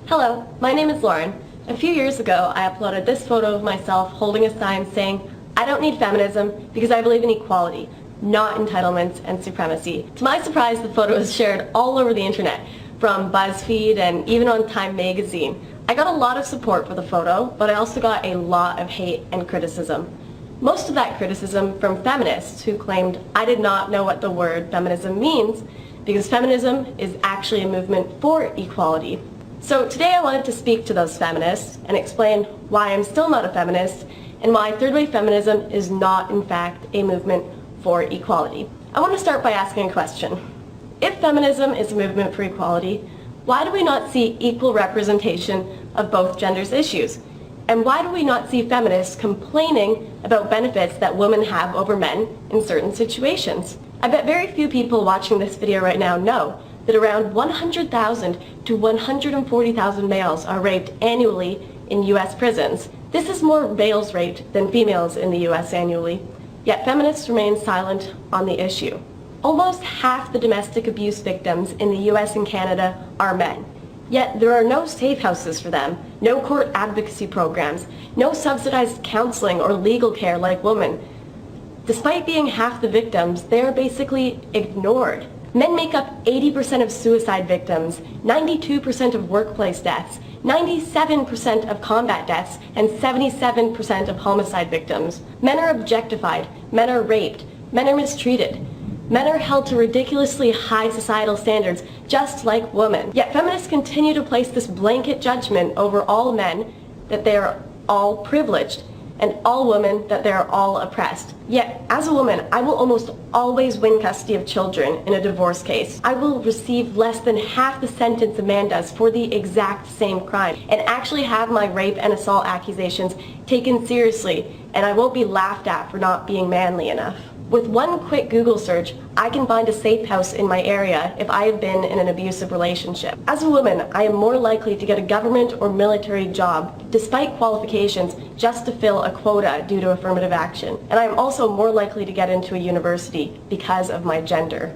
Hello, my name is Lauren. A few years ago, I uploaded this photo of myself holding a sign saying, "I don't need feminism because I believe in equality, not entitlements and supremacy." To my surprise, the photo was shared all over the internet, from BuzzFeed and even on Time magazine. I got a lot of support for the photo, but I also got a lot of hate and criticism. Most of that criticism from feminists who claimed I did not know what the word feminism means because feminism is actually a movement for equality. So today I wanted to speak to those feminists and explain why I'm still not a feminist and why third wave feminism is not in fact a movement for equality. I want to start by asking a question. If feminism is a movement for equality, why do we not see equal representation of both genders' issues? And why do we not see feminists complaining about benefits that women have over men in certain situations? I bet very few people watching this video right now know that around 100,000 to 140,000 males are raped annually in US prisons. This is more males raped than females in the US annually, yet feminists remain silent on the issue. Almost half the domestic abuse victims in the US and Canada are men, yet there are no safe houses for them, no court advocacy programs, no subsidized counseling or legal care like women. Despite being half the victims, they are basically ignored. Men make up 80% of suicide victims, 92% of workplace deaths, 97% of combat deaths, and 77% of homicide victims. Men are objectified, men are raped, men are mistreated. Men are held to ridiculously high societal standards, just like women. Yet feminists continue to place this blanket judgment over all men that they are all privileged, and all women that they are all oppressed. Yet, as a woman, I will almost always win custody of children in a divorce case. I will receive less than half the sentence a man does for the exact same crime, and actually have my rape and assault accusations taken seriously, and I won't be laughed at for not being manly enough. With one quick Google search, I can find a safe house in my area if I have been in an abusive relationship. As a woman, I am more likely to get a government or military job, despite qualifications, just to fill a quota due to affirmative action. And I am also more likely to get into a university because of my gender.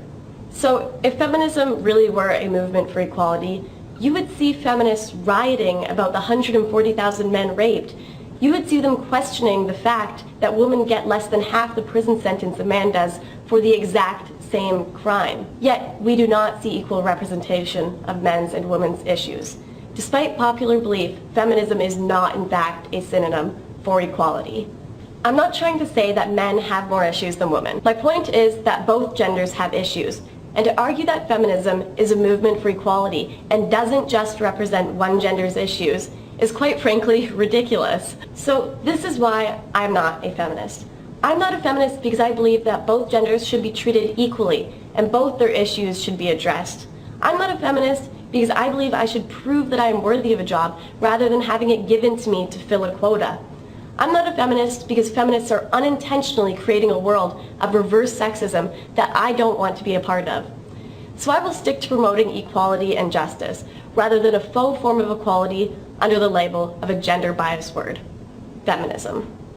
So if feminism really were a movement for equality, you would see feminists rioting about the 140,000 men raped. You would see them questioning the fact that women get less than half the prison sentence a man does for the exact same crime. Yet, we do not see equal representation of men's and women's issues. Despite popular belief, feminism is not in fact a synonym for equality. I'm not trying to say that men have more issues than women. My point is that both genders have issues. And to argue that feminism is a movement for equality and doesn't just represent one gender's issues is quite frankly ridiculous. So this is why I'm not a feminist. I'm not a feminist because I believe that both genders should be treated equally and both their issues should be addressed. I'm not a feminist because I believe I should prove that I am worthy of a job rather than having it given to me to fill a quota. I'm not a feminist because feminists are unintentionally creating a world of reverse sexism that I don't want to be a part of. So I will stick to promoting equality and justice rather than a faux form of equality under the label of a gender-biased word, feminism.